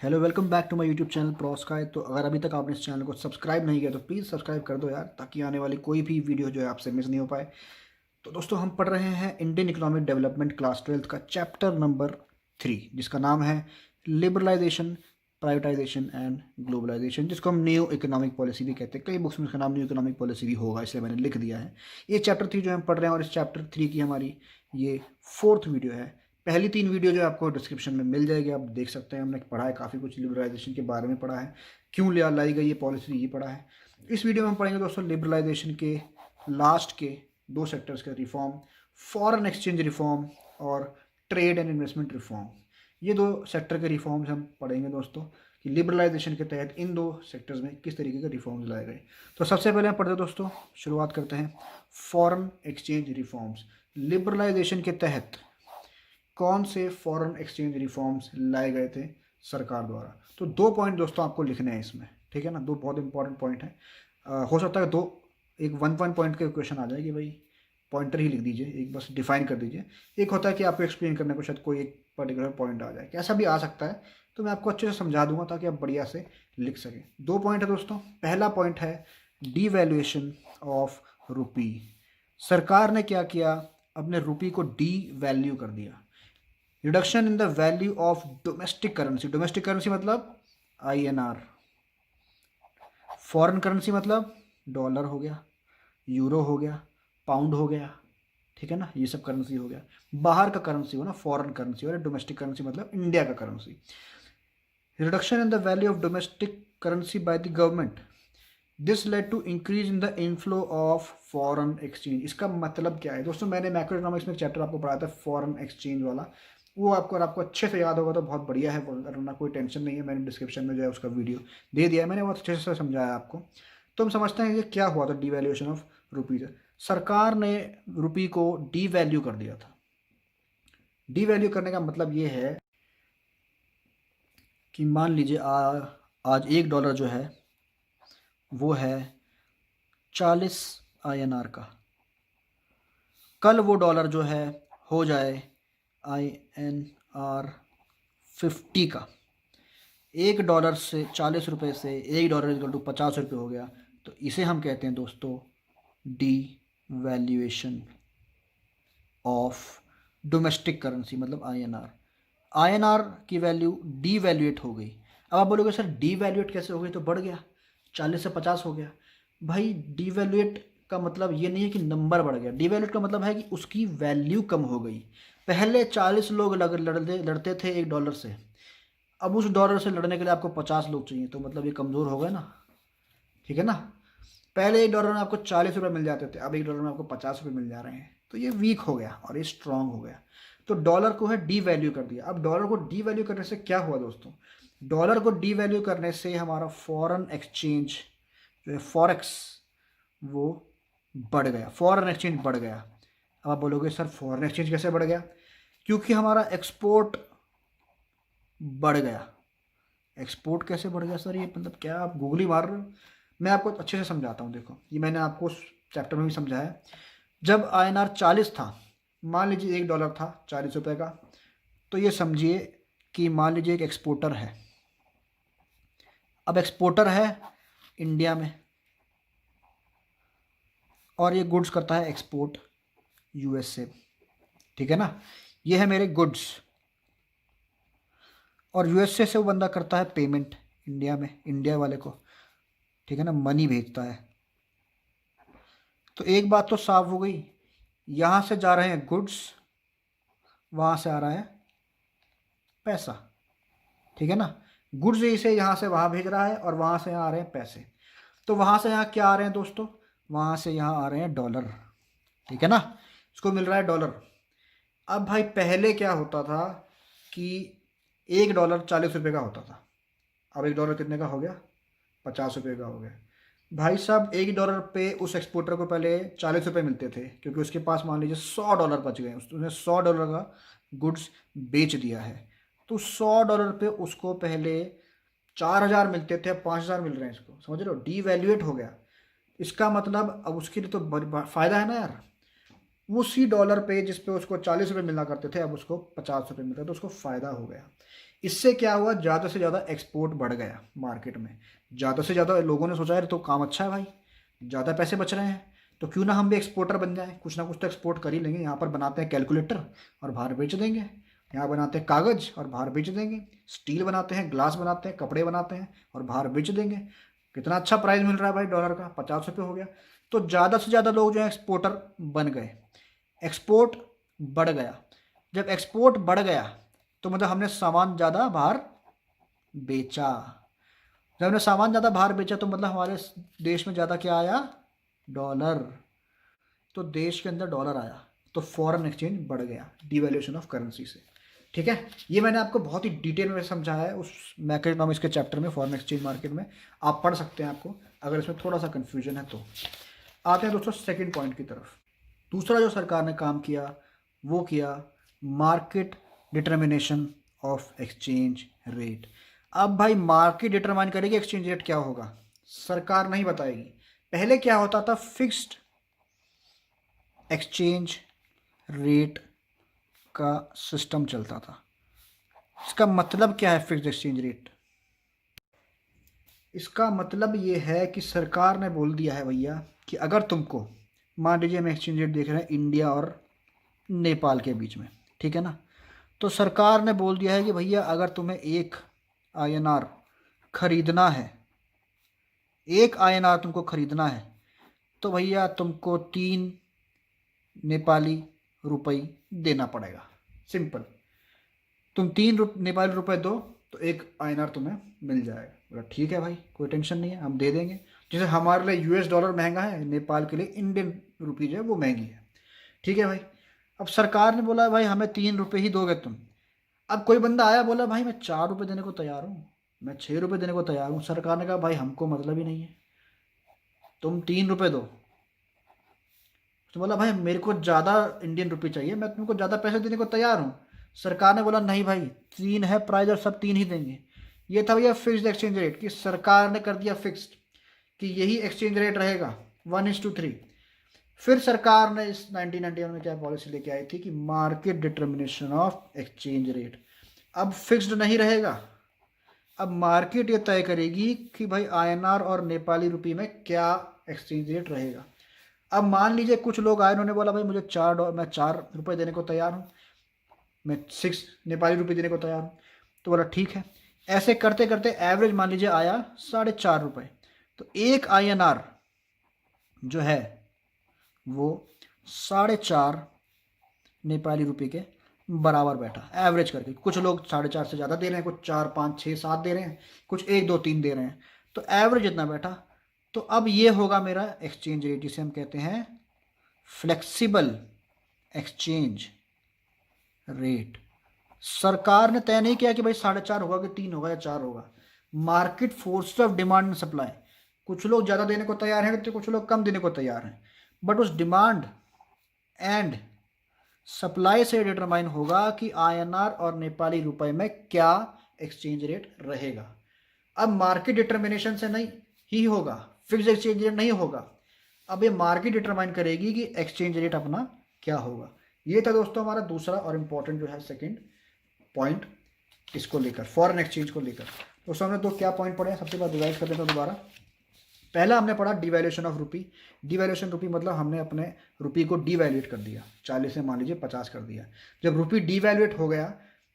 Hello, welcome back to my YouTube channel Prosky. तो अगर अभी तक आपने इस चैनल को सब्सक्राइब नहीं किया तो प्लीज़ सब्सक्राइब कर दो यार, ताकि आने वाली कोई भी वीडियो जो है आपसे मिस नहीं हो पाए। तो दोस्तों, हम पढ़ रहे हैं Indian economic development class 12th का चैप्टर नंबर 3, जिसका नाम है लिबरलाइजेशन, प्राइवेटाइजेशन एंड ग्लोबलाइजेशन, जिसको हम न्यू इकोनॉमिक पॉलिसी भी कहते हैं। कई बुक्स में इसका नाम न्यू इकोनॉमिक पॉलिसी भी होगा, इसलिए मैंने लिख दिया है। ये चैप्टर 3 जो हम पढ़ रहे हैं, और इस चैप्टर 3 की हमारी ये 4th वीडियो है। पहली 3 वीडियो जो आपको डिस्क्रिप्शन में मिल जाएगी, आप देख सकते हैं। हमने पढ़ा है काफ़ी कुछ, लिबरलाइजेशन के बारे में पढ़ा है, क्यों लिया लाई गई ये पॉलिसी, ये पढ़ा है। इस वीडियो में हम पढ़ेंगे दोस्तों लिबरलाइजेशन के लास्ट के 2 सेक्टर्स के रिफॉर्म, फॉरेन एक्सचेंज रिफॉर्म और ट्रेड एंड इन्वेस्टमेंट रिफॉर्म। ये 2 सेक्टर के रिफॉर्म्स हम पढ़ेंगे दोस्तों, कि लिबरलाइजेशन के तहत इन 2 सेक्टर्स में किस तरीके के रिफॉर्म्स लाए गए। तो सबसे पहले हम पढ़ते हैं दोस्तों, शुरुआत करते हैं फॉरेन एक्सचेंज रिफॉर्म्स। लिबरलाइजेशन के तहत कौन से फॉरेन एक्सचेंज रिफॉर्म्स लाए गए थे सरकार द्वारा। तो 2 पॉइंट दोस्तों आपको लिखने हैं इसमें, ठीक है ना। 2 बहुत इंपॉर्टेंट पॉइंट है। हो सकता है 2 एक 1 पॉइंट के क्वेश्चन आ जाए कि भाई पॉइंटर ही लिख दीजिए, एक बस डिफाइन कर दीजिए। एक होता है कि आपको एक्सप्लेन करने को शायद कोई एक पर्टिकुलर पॉइंट आ जाए, कैसा भी आ सकता है। तो मैं आपको अच्छे से समझा दूंगा ताकि आप बढ़िया से लिख सकें। 2 पॉइंट है दोस्तों। पहला पॉइंट है डीवैल्यूएशन ऑफ रुपी। सरकार ने क्या किया, अपने रुपी को डी वैल्यू कर दिया। Reduction in the value of domestic currency. Domestic currency मतलब INR। फॉरेन करेंसी मतलब डॉलर हो गया, यूरो हो गया, पाउंड हो गया, ठीक है ना। ये सब करेंसी हो गया। बाहर का करेंसी हो ना, फॉरेन करेंसी, और डोमेस्टिक करेंसी मतलब इंडिया का currency. Reduction in the value of domestic currency by the government, this led to increase in the inflow of foreign exchange. इसका मतलब क्या है दोस्तों, मैंने मैक्रो इकोनॉमिक्स में एक चैप्टर आपको पढ़ाया था फॉरेन एक्सचेंज वाला। वो आपको, अगर आपको अच्छे से याद होगा तो बहुत बढ़िया है, वरना कोई टेंशन नहीं है। मैंने डिस्क्रिप्शन में जो है उसका वीडियो दे दिया है, मैंने बहुत अच्छे से समझाया आपको। तो हम समझते हैं ये क्या हुआ था डीवैल्यूएशन ऑफ रुपीज़। सरकार ने रुपी को डीवैल्यू कर दिया था। डीवैल्यू करने का मतलब ये है कि मान लीजिए आज $1 जो है वो है 40 INR का। कल वो डॉलर जो है हो जाए INR 50 का। $1 से 40 रुपये से $1 इक्वल टू 50 रुपये हो गया। तो इसे हम कहते हैं दोस्तों D valuation of domestic currency, मतलब INR। INR की वैल्यू डी वैल्यूएट हो गई। अब आप बोलोगे सर डी वैल्यूएट कैसे हो गई, तो बढ़ गया, 40 से 50 हो गया। भाई डी वैल्यूएट का मतलब ये नहीं है कि नंबर बढ़ गया। डी वैल्यूएट का मतलब है कि उसकी वैल्यू कम हो गई। पहले 40 लोग लड़ते थे $1 से, अब उस डॉलर से लड़ने के लिए आपको 50 लोग चाहिए, तो मतलब ये कमज़ोर हो गए ना, ठीक है ना। पहले $1 में आपको 40 रुपये मिल जाते थे, अब $1 में आपको 50 रुपये मिल जा रहे हैं। तो ये वीक हो गया और ये स्ट्रांग हो गया। तो डॉलर को है डी वैल्यू कर दिया। अब डॉलर को डी वैल्यू करने से क्या हुआ दोस्तों, डॉलर को डी वैल्यू करने से हमारा फॉरेन एक्सचेंज जो है फॉरेक्स, वो बढ़ गया। फॉरेन एक्सचेंज बढ़ गया। अब आप बोलोगे सर फॉरेन एक्सचेंज कैसे बढ़ गया, क्योंकि हमारा एक्सपोर्ट बढ़ गया। एक्सपोर्ट कैसे बढ़ गया सर, ये मतलब क्या आप गूगली मार रहे हो। मैं आपको अच्छे से समझाता हूँ। देखो, ये मैंने आपको उस चैप्टर में भी समझाया। जब INR 40 था, मान लीजिए $1 था 40 रुपये का, तो ये समझिए कि मान लीजिए एक एक्सपोर्टर है। अब एक्सपोर्टर है इंडिया में, और ये गुड्स करता है एक्सपोर्ट US से, ठीक है ना। ये है मेरे गुड्स, और USA से वो बंदा करता है पेमेंट इंडिया में, इंडिया वाले को, ठीक है ना, मनी भेजता है। तो एक बात तो साफ हो गई, यहाँ से जा रहे हैं गुड्स, वहाँ से आ रहा है पैसा, ठीक है ना। गुड्स इसे यहाँ से वहाँ भेज रहा है, और वहाँ से यहाँ आ रहे हैं पैसे। तो वहाँ से यहाँ क्या आ रहे हैं दोस्तों, वहाँ से यहाँ आ रहे हैं डॉलर, ठीक है ना। इसको मिल रहा है डॉलर। अब भाई पहले क्या होता था कि $1 40 रुपये का होता था, अब $1 कितने का हो गया, 50 रुपये का हो गया। भाई साहब $1 पे उस एक्सपोर्टर को पहले 40 रुपये मिलते थे, क्योंकि उसके पास मान लीजिए $100 बच गए, उसने $100 का गुड्स बेच दिया है। तो $100 पे उसको पहले 4,000 मिलते थे, अब 5,000 मिल रहे हैं इसको, समझ रहे हो, डी वैल्यूएट हो गया। इसका मतलब अब उसके लिए तो फ़ायदा है ना यार। उसी डॉलर पे जिस पे उसको 40 रुपये मिला करते थे, अब उसको 50 रुपये मिलता है, तो उसको फ़ायदा हो गया। इससे क्या हुआ, ज़्यादा से ज़्यादा एक्सपोर्ट बढ़ गया मार्केट में। ज़्यादा से ज़्यादा लोगों ने सोचा यार तो काम अच्छा है भाई, ज़्यादा पैसे बच रहे हैं, तो क्यों ना हम भी एक्सपोर्टर बन जाएं, कुछ ना कुछ तो एक्सपोर्ट कर ही लेंगे। यहाँ पर बनाते हैं कैलकुलेटर और बाहर बेच देंगे, यहाँ बनाते हैं कागज़ और बाहर बेच देंगे, स्टील बनाते हैं, ग्लास बनाते हैं, कपड़े बनाते हैं और बाहर बेच देंगे। कितना अच्छा प्राइस मिल रहा है भाई, डॉलर का 50 रुपये हो गया। तो ज़्यादा से ज़्यादा लोग जो है एक्सपोर्टर बन गए, एक्सपोर्ट बढ़ गया। जब एक्सपोर्ट बढ़ गया तो मतलब हमने सामान ज़्यादा बाहर बेचा। जब हमने सामान ज़्यादा बाहर बेचा तो मतलब हमारे देश में ज़्यादा क्या आया, डॉलर। तो देश के अंदर डॉलर आया तो फॉरेन एक्सचेंज बढ़ गया, डिवैल्यूएशन ऑफ करेंसी से। ठीक है, ये मैंने आपको बहुत ही डिटेल में समझाया है उस मैक्रो इकोनॉमिक्स के चैप्टर में, फॉरेन एक्सचेंज मार्केट में। आप पढ़ सकते हैं आपको, अगर इसमें थोड़ा सा कन्फ्यूजन है तो। आते हैं दोस्तों सेकंड पॉइंट की तरफ। दूसरा जो सरकार ने काम किया वो किया market determination of exchange rate. अब भाई मार्केट डिटरमाइन करेगी एक्सचेंज रेट क्या होगा, सरकार नहीं बताएगी। पहले क्या होता था, फिक्स्ड एक्सचेंज रेट का सिस्टम चलता था। इसका मतलब क्या है फिक्स्ड एक्सचेंज रेट? इसका मतलब ये है कि सरकार ने बोल दिया है भैया कि अगर तुमको, मान लीजिए हम एक्सचेंज रेट देख रहे हैं इंडिया और नेपाल के बीच में, ठीक है ना, तो सरकार ने बोल दिया है कि भैया अगर तुम्हें एक आईएनआर खरीदना है, एक आईएनआर तुमको खरीदना है, तो भैया तुमको 3 नेपाली रुपये देना पड़ेगा। सिंपल, तुम 3 नेपाली रुपये दो तो एक आईएनआर तुम्हें मिल जाएगा। बोला ठीक है भाई, कोई टेंशन नहीं है, हम दे देंगे। जैसे हमारे लिए यूएस डॉलर महंगा है, नेपाल के लिए इंडियन रुपी जो है वो महंगी है। ठीक है भाई, अब सरकार ने बोला भाई हमें 3 रुपये ही दोगे तुम। अब कोई बंदा आया बोला भाई मैं 4 रुपये देने को तैयार हूँ, मैं 6 रुपये देने को तैयार हूँ। सरकार ने कहा भाई हमको मतलब ही नहीं है, तुम 3 रुपये दो। तो बोला भाई मेरे को ज़्यादा इंडियन रुपी चाहिए, मैं तुमको ज़्यादा पैसे देने को तैयार हूँ। सरकार ने बोला नहीं भाई, 3 है प्राइस और सब 3 ही देंगे। ये था भैया फिक्स्ड एक्सचेंज रेट, कि सरकार ने कर दिया फिक्स्ड कि यही एक्सचेंज रेट रहेगा 1:3। फिर सरकार ने इस 1991 में क्या पॉलिसी लेके आई थी कि market determination of exchange rate. अब फिक्स्ड नहीं रहेगा, अब मार्केट ये तय करेगी कि भाई आईएनआर और नेपाली रुपये में क्या एक्सचेंज रेट रहेगा। अब मान लीजिए कुछ लोग आए, उन्होंने बोला भाई मुझे मैं 4 रुपये देने को तैयार हूँ, मैं 6 नेपाली रुपये देने को तैयार हूँ। तो बोला ठीक है। ऐसे करते करते एवरेज मान लीजिए आया 4.5 रुपये। तो एक आईएनआर जो है वो 4.5 नेपाली रुपये के बराबर बैठा एवरेज करके। कुछ लोग 4.5 से ज़्यादा दे रहे हैं, कुछ 4, 5, 6, 7 दे रहे हैं, कुछ 1, 2, 3 दे रहे हैं, तो एवरेज इतना बैठा। तो अब ये होगा मेरा एक्सचेंज रेट, जिसे हम कहते हैं फ्लेक्सिबल एक्सचेंज रेट। सरकार ने तय नहीं किया कि भाई 4.5 होगा कि 3 होगा या 4 होगा। Market force of demand and supply, कुछ लोग ज़्यादा देने को तैयार हैं तो कुछ लोग कम देने को तैयार हैं, बट उस डिमांड एंड सप्लाई से डिटरमाइन होगा कि आईएनआर और नेपाली रुपए में क्या एक्सचेंज रेट रहेगा। अब मार्केट डिटर्मिनेशन से नहीं ही होगा, फिक्स एक्सचेंज रेट नहीं होगा। अब ये मार्केट डिटरमाइन करेगी कि एक्सचेंज रेट अपना क्या होगा। ये था दोस्तों हमारा दूसरा और इम्पोर्टेंट जो है सेकंड पॉइंट, इसको लेकर फॉरेन एक्सचेंज को लेकर। दोस्तों हमने 2 क्या पॉइंट पढ़े हैं, सबसे पहले रिवाइज कर लेते हैं दोबारा। पहला हमने पढ़ा डिवैल्यूएशन ऑफ रुपी। डिवैल्यूएशन रुपी मतलब हमने अपने रुपी को डिवैल्यूएट कर दिया, 40 से मान लीजिए 50 कर दिया। जब रुपी डिवैल्यूएट हो गया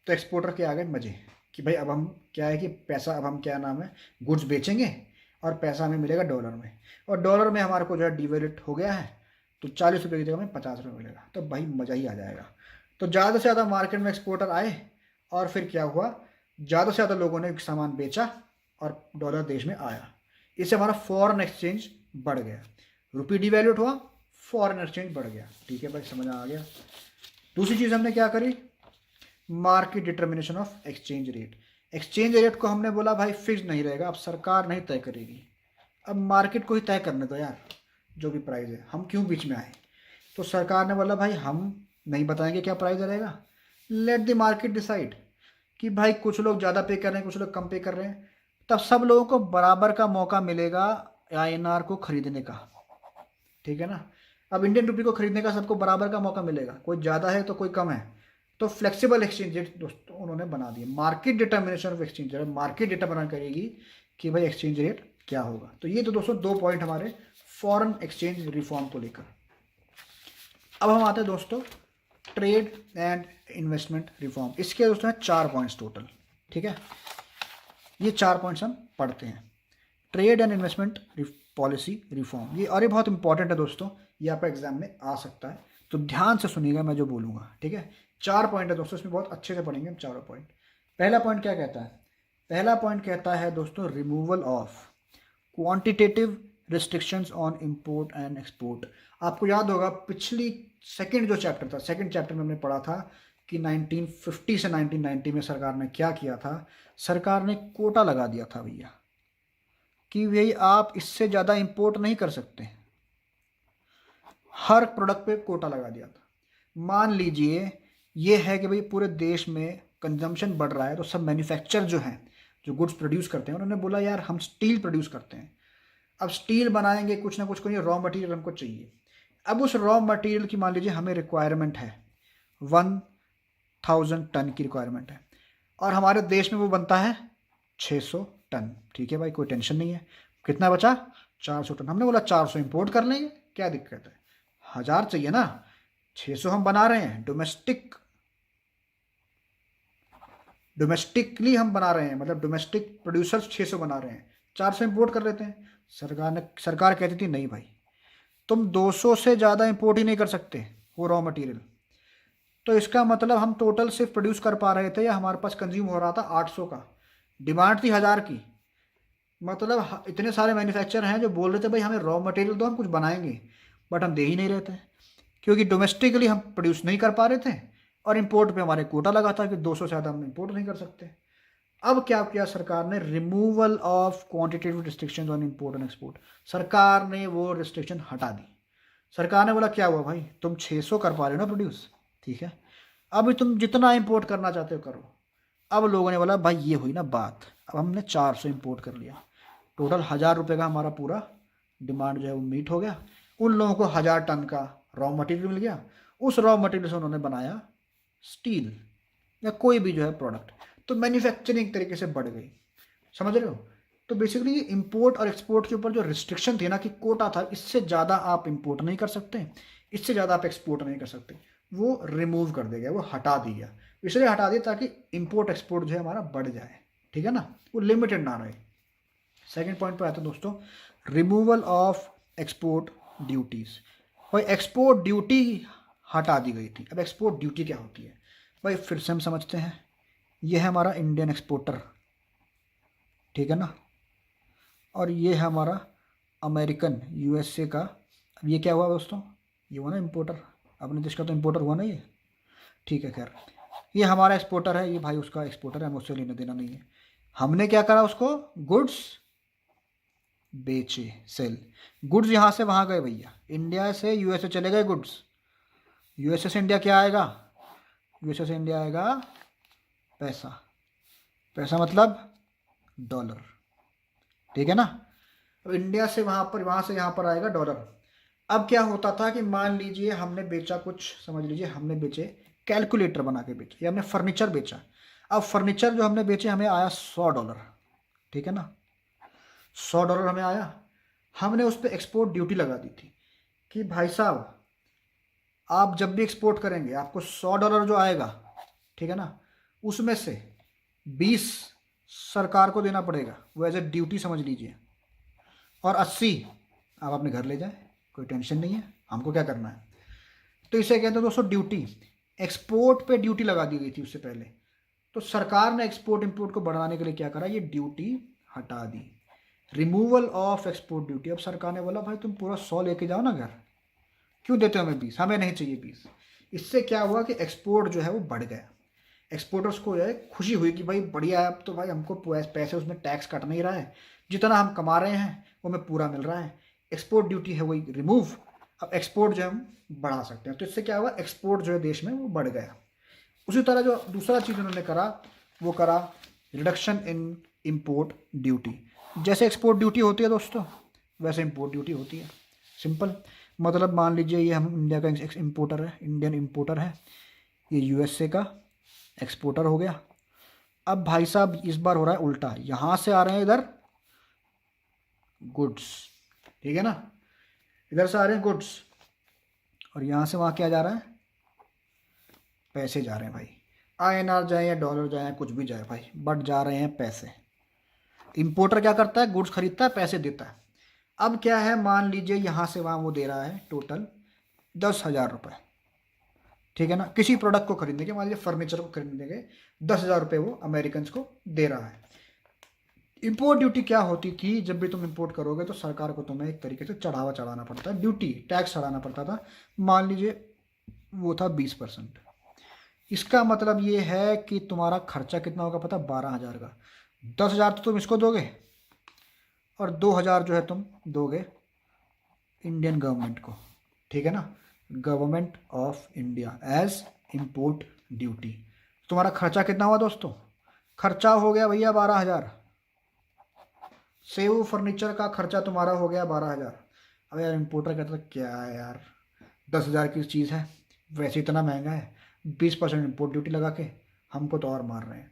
तो एक्सपोर्टर के आ गए मजे कि भाई अब हम क्या है कि पैसा, अब हम क्या नाम है, गुड्स बेचेंगे और पैसा हमें मिलेगा डॉलर में, और डॉलर में हमारे को जो है डिवैल्यूएट हो गया है तो 40 रुपये की जगह में 50 रुपये मिलेगा, तो भाई मज़ा ही आ जाएगा। तो ज़्यादा से ज़्यादा मार्केट में एक्सपोर्टर आए और फिर क्या हुआ, ज़्यादा से ज़्यादा लोगों ने सामान बेचा और डॉलर देश में आया। इससे हमारा फॉरेन एक्सचेंज बढ़ गया, रुपी डिवैल्यूट हुआ, फॉरेन एक्सचेंज बढ़ गया। ठीक है भाई, समझ आ गया। दूसरी चीज़ हमने क्या करी, market determination of exchange rate. Exchange rate को हमने बोला भाई फिक्स नहीं रहेगा, अब सरकार नहीं तय करेगी, अब मार्केट को ही तय करने दो यार, जो भी प्राइस है, हम क्यों बीच में आए। तो सरकार ने बोला भाई हम नहीं बताएंगे क्या प्राइस रहेगा, लेट द मार्केट डिसाइड, कि भाई कुछ लोग ज़्यादा पे कर रहे हैं, कुछ लोग कम पे कर रहे हैं, तब सब लोगों को बराबर का मौका मिलेगा आईएनआर को खरीदने का। ठीक है ना, अब इंडियन रुपी को खरीदने का सबको बराबर का मौका मिलेगा, कोई ज़्यादा है तो कोई कम है, तो फ्लेक्सिबल एक्सचेंज रेट दोस्तों उन्होंने बना दिए। Market determination of exchange rate, market data बना करेगी कि भाई एक्सचेंज रेट क्या होगा। तो ये तो दोस्तों 2 पॉइंट हमारे फॉरेन एक्सचेंज रिफॉर्म को लेकर। अब हम आते हैं दोस्तों ट्रेड एंड इन्वेस्टमेंट रिफॉर्म। इसके दोस्तों हैं 4 पॉइंट्स टोटल, ठीक है। ये 4 पॉइंट्स हम पढ़ते हैं। Trade and investment policy reform, ये और ये बहुत इंपॉर्टेंट है दोस्तों, ये आपका एग्जाम में आ सकता है, तो ध्यान से सुनिएगा मैं जो बोलूँगा, ठीक है। 4 पॉइंट है दोस्तों, इसमें बहुत अच्छे से पढ़ेंगे हम चारों पॉइंट। पहला पॉइंट क्या कहता है? पहला पॉइंट कहता है दोस्तों removal of quantitative restrictions on import and export. आपको याद होगा पिछली सेकंड जो चैप्टर था, सेकंड चैप्टर में हमने पढ़ा था कि 1950 से 1990 में सरकार ने क्या किया था। सरकार ने कोटा लगा दिया था भैया कि भाई आप इससे ज़्यादा इंपोर्ट नहीं कर सकते, हर प्रोडक्ट पे कोटा लगा दिया था। मान लीजिए ये है कि भाई पूरे देश में कंजम्पशन बढ़ रहा है, तो सब मैन्युफैक्चर जो हैं, जो गुड्स प्रोड्यूस करते हैं, उन्होंने बोला यार हम स्टील प्रोड्यूस करते हैं, अब स्टील बनाएंगे, कुछ ना कुछ कोई रॉ मटेरियल हमको चाहिए। अब उस रॉ मटेरियल की मान लीजिए हमें रिक्वायरमेंट है 1000 टन की रिक्वायरमेंट है, और हमारे देश में वो बनता है 600 टन, ठीक है भाई, कोई टेंशन नहीं है। कितना बचा? 400 टन। हमने बोला 400 इंपोर्ट कर लेंगे, क्या दिक्कत है, 1000 चाहिए ना, 600 हम बना रहे हैं, डोमेस्टिकली हम बना रहे हैं, मतलब डोमेस्टिक प्रोड्यूसर्स 600 बना रहे हैं, 400 इंपोर्ट कर लेते हैं। सरकार कहती थी नहीं भाई, तुम 200 से ज़्यादा इंपोर्ट ही नहीं कर सकते वो रॉ मटेरियल। तो इसका मतलब हम टोटल सिर्फ प्रोड्यूस कर पा रहे थे, या हमारे पास कंज्यूम हो रहा था 800 का, डिमांड थी 1000 की। मतलब इतने सारे मैन्युफैक्चरर हैं जो बोल रहे थे भाई हमें रॉ मटेरियल दो, हम कुछ बनाएंगे, बट हम दे ही नहीं रहे थे, क्योंकि डोमेस्टिकली हम प्रोड्यूस नहीं कर पा रहे थे, और इंपोर्ट पे हमारे कोटा लगा था कि 200 से ज़्यादा हम इंपोर्ट नहीं कर सकते। अब क्या किया सरकार ने? Removal of quantitative restrictions on import and export. सरकार ने वो रिस्ट्रिक्शन हटा दी। सरकार ने बोला क्या हुआ भाई, तुम 600 कर पा रहे हो ना प्रोड्यूस, ठीक है, अब तुम जितना इंपोर्ट करना चाहते हो करो। अब लोगों ने बोला भाई ये हुई ना बात, अब हमने 400 इंपोर्ट कर लिया, टोटल 1000 रुपये का हमारा पूरा डिमांड जो है वो मीट हो गया। उन लोगों को 1000 टन का रॉ मटेरियल मिल गया, उस रॉ मटेरियल से उन्होंने बनाया स्टील या कोई भी जो है प्रोडक्ट, तो मैन्युफैक्चरिंग एक तरीके से बढ़ गई। समझ रहे हो? तो बेसिकली ये इंपोर्ट और एक्सपोर्ट के ऊपर जो रिस्ट्रिक्शन थी ना, कि कोटा था, इससे ज़्यादा आप इंपोर्ट नहीं कर सकते, इससे ज़्यादा आप एक्सपोर्ट नहीं कर सकते, वो रिमूव कर दिया गया, वो हटा दिया। इसलिए हटा दिया ताकि इंपोर्ट एक्सपोर्ट जो है हमारा बढ़ जाए, ठीक है ना, वो लिमिटेड ना रहे। सेकेंड पॉइंट पर आते हैं दोस्तों, रिमूवल ऑफ एक्सपोर्ट ड्यूटीज़। भाई एक्सपोर्ट ड्यूटी हटा दी गई थी। अब एक्सपोर्ट ड्यूटी क्या होती है भाई, फिर से हम समझते हैं। ये है हमारा इंडियन एक्सपोर्टर, ठीक है ना, और ये है हमारा अमेरिकन यूएसए का। अब ये क्या हुआ दोस्तों, ये हुआ ना इंपोर्टर, अपने देश का तो इंपोर्टर हुआ ना ये, ठीक है। खैर ये हमारा एक्सपोर्टर है, ये भाई उसका एक्सपोर्टर है, हमें उससे लेना देना नहीं है। हमने क्या करा, उसको गुड्स बेचे, सेल। गुड्स यहाँ से वहाँ गए भैया, इंडिया से यूएसए चले गए गुड्स, यूएसए से इंडिया क्या आएगा, यूएसए से इंडिया आएगा पैसा, पैसा मतलब डॉलर, ठीक है ना। अब इंडिया से वहाँ से यहाँ पर आएगा डॉलर। अब क्या होता था कि मान लीजिए हमने बेचा कुछ, समझ लीजिए हमने बेचे कैलकुलेटर बना के बेचे, या हमने फर्नीचर बेचा। अब फर्नीचर जो हमने बेचे हमें आया $100, ठीक है ना, $100 हमें आया। हमने उस पर एक्सपोर्ट ड्यूटी लगा दी थी कि भाई साहब आप जब भी एक्सपोर्ट करेंगे आपको $100 जो आएगा, ठीक है ना, उसमें से 20 सरकार को देना पड़ेगा, वो एज ए ड्यूटी समझ लीजिए, और 80 आप अपने घर ले जाएं, कोई टेंशन नहीं है, हमको क्या करना है। तो इसे कहते हैं दोस्तों ड्यूटी। एक्सपोर्ट पे ड्यूटी लगा दी गई थी उससे पहले, तो सरकार ने एक्सपोर्ट इंपोर्ट को बढ़ाने के लिए क्या करा, ये ड्यूटी हटा दी। Removal of export duty. अब सरकार ने बोला भाई तुम पूरा 100 लेके जाओ ना घर, क्यों देते हो हमें 20, हमें नहीं चाहिए 20। इससे क्या हुआ कि एक्सपोर्ट जो है वो बढ़ गया। एक्सपोर्टर्स को जो है खुशी हुई कि भाई बढ़िया है, अब तो भाई हमको पैसे उसमें टैक्स कट नहीं रहा है, जितना हम कमा रहे हैं वो हमें पूरा मिल रहा है। एक्सपोर्ट ड्यूटी है वही रिमूव, अब एक्सपोर्ट जो है हम बढ़ा सकते हैं। तो इससे क्या हुआ, एक्सपोर्ट जो है देश में वो बढ़ गया। उसी तरह जो दूसरा चीज़ उन्होंने करा, वो करा रिडक्शन इन इम्पोर्ट ड्यूटी। जैसे एक्सपोर्ट ड्यूटी होती है दोस्तों, वैसे इम्पोर्ट ड्यूटी होती है। सिंपल, मतलब मान लीजिए ये हम इंडिया का इम्पोर्टर है, इंडियन इम्पोर्टर है, ये यूएसए का एक्सपोर्टर हो गया। अब भाई साहब इस बार हो रहा है उल्टा, यहाँ से आ रहे हैं इधर गुड्स, ठीक है ना, इधर से आ रहे हैं गुड्स और यहाँ से वहाँ क्या जा रहा है, पैसे जा रहे हैं भाई। आईएनआर जाए या डॉलर जाए या कुछ भी जाए भाई, बट जा रहे हैं पैसे। इंपोर्टर क्या करता है, गुड्स खरीदता है, पैसे देता है। अब क्या है, मान लीजिए यहाँ से वहाँ वो दे रहा है टोटल 10,000 रुपये, ठीक है ना, किसी प्रोडक्ट को खरीदने के, मान लीजिए फर्नीचर को खरीदने के 10,000 रुपये वो अमेरिकन को दे रहा है। इंपोर्ट ड्यूटी क्या होती थी, जब भी तुम इंपोर्ट करोगे तो सरकार को तुम्हें एक तरीके से चढ़ाना पड़ता है, ड्यूटी टैक्स चढ़ाना पड़ता था। मान लीजिए वो था 20%। इसका मतलब ये है कि तुम्हारा खर्चा कितना होगा पता, 12,000 का। 10,000 तो तुम इसको दोगे और 2,000 जो है तुम दोगे इंडियन गवर्नमेंट को, ठीक है ना, government of India as import duty. तुम्हारा खर्चा कितना हुआ दोस्तों, खर्चा हो गया भैया 12,000। सेव फर्नीचर का खर्चा तुम्हारा हो गया 12,000। अब यार इंपोर्टर कहता है क्या है यार, 10,000 की चीज़ है, वैसे इतना महंगा है, 20% इम्पोर्ट ड्यूटी लगा के हमको तो और मार रहे हैं।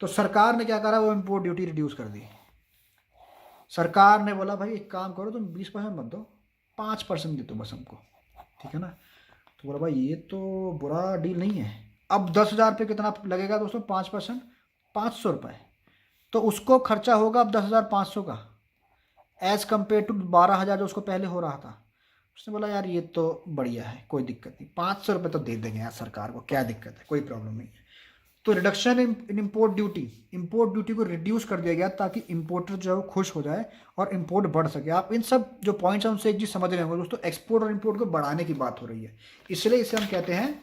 तो सरकार ने क्या करा, वो इम्पोर्ट ड्यूटी रिड्यूस कर दी। सरकार ने बोला भाई एक काम करो, तुम 20% मत दो, 5% दे दो बस हमको, ठीक है ना। तो बोला भाई ये तो बुरा डील नहीं है। अब 10,000 पे कितना लगेगा दोस्तों, 5%, 500 रुपये। तो उसको खर्चा होगा अब 10,500 का, एज़ कम्पेयर टू 12,000 जो उसको पहले हो रहा था। उसने बोला यार ये तो बढ़िया है, कोई दिक्कत नहीं, 500 रुपये तो दे देंगे यार सरकार को, क्या दिक्कत है, कोई प्रॉब्लम नहीं है। तो reduction in import duty, import duty को रिड्यूस कर दिया गया ताकि इंपोर्टर जो है वो खुश हो जाए और इंपोर्ट बढ़ सके। आप इन सब जो पॉइंट्स हैं उनसे एक चीज़ समझ रहे होंगे दोस्तों, एक्सपोर्ट और इंपोर्ट को बढ़ाने की बात हो रही है, इसलिए इसे हम कहते हैं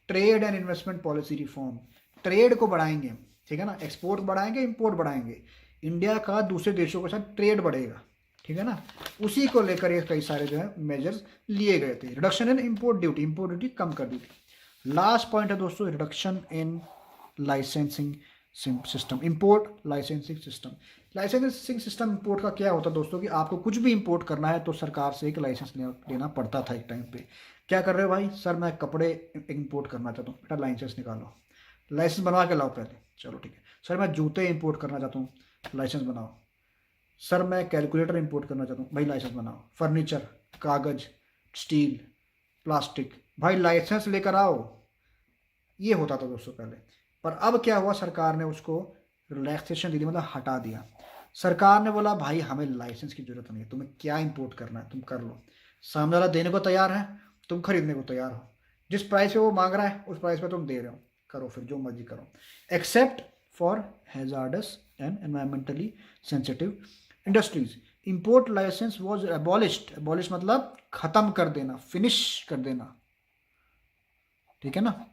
trade and investment policy reform. Trade को बढ़ाएंगे, ठीक है ना, एक्सपोर्ट बढ़ाएंगे, इंपोर्ट बढ़ाएंगे, इंडिया का दूसरे देशों के साथ ट्रेड बढ़ेगा, ठीक है ना। उसी को लेकर ये कई सारे जो है मेजर्स लिए गए थे। रिडक्शन इन इंपोर्ट ड्यूटी कम कर दी थी। लास्ट पॉइंट है दोस्तों, reduction in licensing system, import licensing system. Licensing system import का क्या होता है दोस्तों, कि आपको कुछ भी इंपोर्ट करना है तो सरकार से एक लाइसेंस लेना पड़ता था एक टाइम पे। क्या कर रहे हो भाई, सर मैं कपड़े इंपोर्ट करना चाहता हूँ, बेटा लाइसेंस निकालो, लाइसेंस बनवा के लाओ पहले, चलो ठीक है। सर मैं जूते इंपोर्ट करना चाहता हूँ, लाइसेंस बनाओ। सर मैं कैलकुलेटर इंपोर्ट करना चाहता हूँ, भाई लाइसेंस बनाओ। फर्नीचर, कागज़, स्टील, प्लास्टिक, भाई लाइसेंस लेकर आओ। ये होता था दोस्तों पहले। पर अब क्या हुआ, सरकार ने उसको रिलैक्सेशन दे दी, मतलब हटा दिया। सरकार ने बोला भाई हमें लाइसेंस की ज़रूरत नहीं है, तुम्हें क्या इंपोर्ट करना है तुम कर लो, सामने वाला देने को तैयार है, तुम खरीदने को तैयार हो, जिस प्राइस पे वो मांग रहा है उस प्राइस पे तुम दे रहे हो, करो फिर जो मर्जी करो, except for hazardous and environmentally sensitive industries. Import licence was abolished, abolish मतलब खत्म कर देना, फिनिश कर देना, ठीक है ना।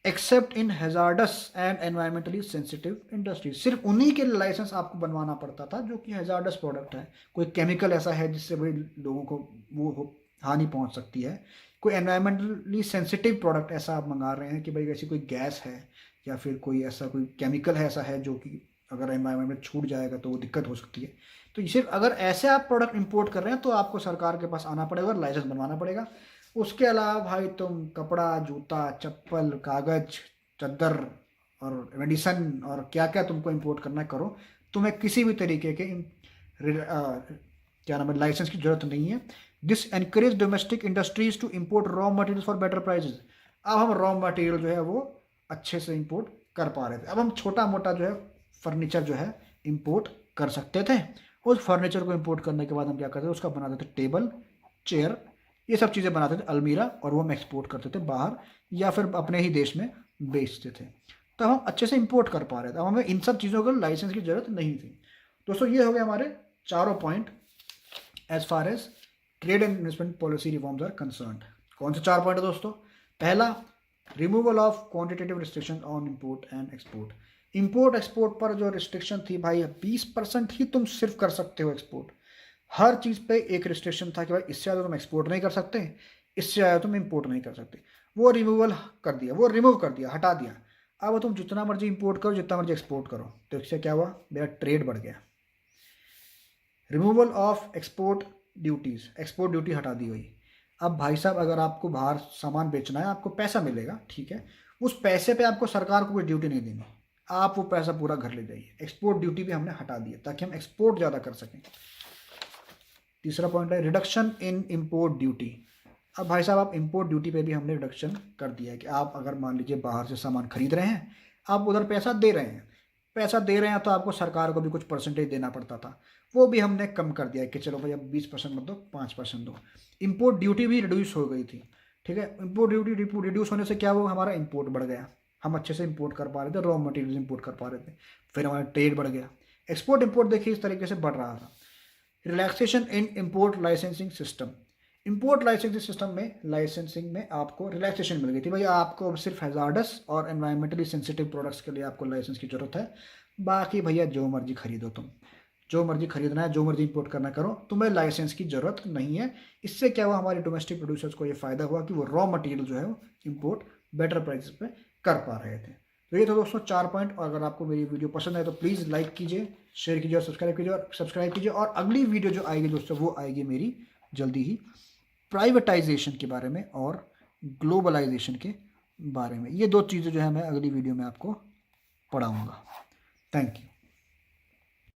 Accept in hazards and environmentally sensitive industries, सिर्फ उन्हीं के लाइसेंस आपको बनवाना पड़ता था जो कि हैजार्डस प्रोडक्ट है, कोई केमिकल ऐसा है जिससे भाई लोगों को वो हानि पहुंच सकती है, कोई एनवायरमेंटली सेंसिटिव प्रोडक्ट ऐसा आप मंगा रहे हैं कि भाई वैसी कोई गैस है या फिर कोई ऐसा कोई केमिकल है ऐसा है जो कि अगर एनवायरमेंट में छूट जाएगा तो वो दिक्कत हो सकती है। तो सिर्फ अगर ऐसे आप प्रोडक्ट इंपोर्ट कर रहे हैं तो आपको सरकार के पास आना पड़ेगा और लाइसेंस बनवाना पड़ेगा। उसके अलावा भाई तुम कपड़ा, जूता, चप्पल, कागज, चद्दर और मेडिसन और क्या क्या तुमको इंपोर्ट करना है करो, तुम्हें किसी भी तरीके के क्या नाम है लाइसेंस की जरूरत नहीं है। This encourage domestic industries to import raw material for better prices. अब हम रॉ मटेरियल जो है वो अच्छे से इंपोर्ट कर पा रहे थे। अब हम छोटा मोटा जो है फर्नीचर जो है इंपोर्ट कर सकते थे। उस फर्नीचर को इंपोर्ट करने के बाद हम क्या करते थे, उसका बनाते थे टेबल, चेयर, ये सब चीज़ें बनाते थे, अलमीरा, और वो हम एक्सपोर्ट करते थे बाहर या फिर अपने ही देश में बेचते थे। तब हम अच्छे से इंपोर्ट कर पा रहे थे, अब हमें इन सब चीज़ों को लाइसेंस की ज़रूरत नहीं थी। दोस्तों ये हो गए हमारे चारों point as far as trade and investment policy reforms are concerned. कौन से 4 पॉइंट है दोस्तों? पहला, removal of quantitative restriction on import and export. Import export पर जो रिस्ट्रिक्शन थी भाई 20% ही तुम सिर्फ कर सकते हो एक्सपोर्ट। हर चीज़ पे एक रिस्ट्रिक्शन था कि भाई इससे ज़्यादा तुम एक्सपोर्ट नहीं कर सकते, इससे ज़्यादा तुम इंपोर्ट नहीं कर सकते। वो रिमूवल कर दिया, वो रिमूव कर दिया, हटा दिया। अब तुम जितना मर्जी इंपोर्ट करो, जितना मर्जी एक्सपोर्ट करो, तो इससे क्या हुआ, मेरा ट्रेड बढ़ गया। Removal of export duties, export duty हटा दी गई। अब भाई साहब अगर आपको बाहर सामान बेचना है, आपको पैसा मिलेगा, ठीक है, उस पैसे पे आपको सरकार को कोई ड्यूटी नहीं देनी, आप वो पैसा पूरा घर ले जाइए। एक्सपोर्ट ड्यूटी भी हमने हटा दी है ताकि हम एक्सपोर्ट ज़्यादा कर सकें। तीसरा पॉइंट है रिडक्शन इन इम्पोर्ट ड्यूटी। अब भाई साहब आप इम्पोर्ट ड्यूटी पे भी हमने रिडक्शन कर दिया है कि आप अगर मान लीजिए बाहर से सामान खरीद रहे हैं, आप उधर पैसा दे रहे हैं, तो आपको सरकार को भी कुछ परसेंटेज देना पड़ता था, वो भी हमने कम कर दिया है कि चलो भाई अब 20% मत दो, 5% दो। इम्पोर्ट ड्यूटी भी रिड्यूस हो गई थी, ठीक है। इम्पोर्ट ड्यूटी रिड्यूस होने से क्या हुआ, हमारा इम्पोर्ट बढ़ गया, हम अच्छे से इम्पोर्ट कर पा रहे थे, रॉ मटेरियल इम्पोर्ट कर पा रहे थे, फिर हमारा ट्रेड बढ़ गया। एक्सपोर्ट इम्पोर्ट देखिए इस तरीके से बढ़ रहा था। रिलैक्सेशन इन import licensing system. Import licensing में आपको रिलैक्सेशन मिल गई थी, भाई आपको अब सिर्फ हैजार्डस और एनवायरमेंटली सेंसिटिव प्रोडक्ट्स के लिए आपको लाइसेंस की ज़रूरत है, बाकी भैया जो मर्जी खरीदो, तुम जो मर्जी खरीदना है, जो मर्जी इंपोर्ट करना करो, तुम्हें लाइसेंस की ज़रूरत नहीं है। इससे क्या हुआ, हमारे डोमेस्टिक प्रोड्यूसर्स को ये फ़ायदा हुआ कि वो रॉ मटेरियल जो है वो इम्पोर्ट बेटर प्राइस पे कर पा रहे थे। तो ये तो दोस्तों 4 पॉइंट, और अगर आपको मेरी वीडियो पसंद है तो प्लीज़ लाइक कीजिए, शेयर कीजिए और सब्सक्राइब कीजिए। और अगली वीडियो जो आएगी दोस्तों वो आएगी मेरी जल्दी ही प्राइवेटाइजेशन के बारे में और ग्लोबलाइजेशन के बारे में। ये 2 चीज़ें जो है मैं अगली वीडियो में आपको पढ़ाऊँगा। Thank you.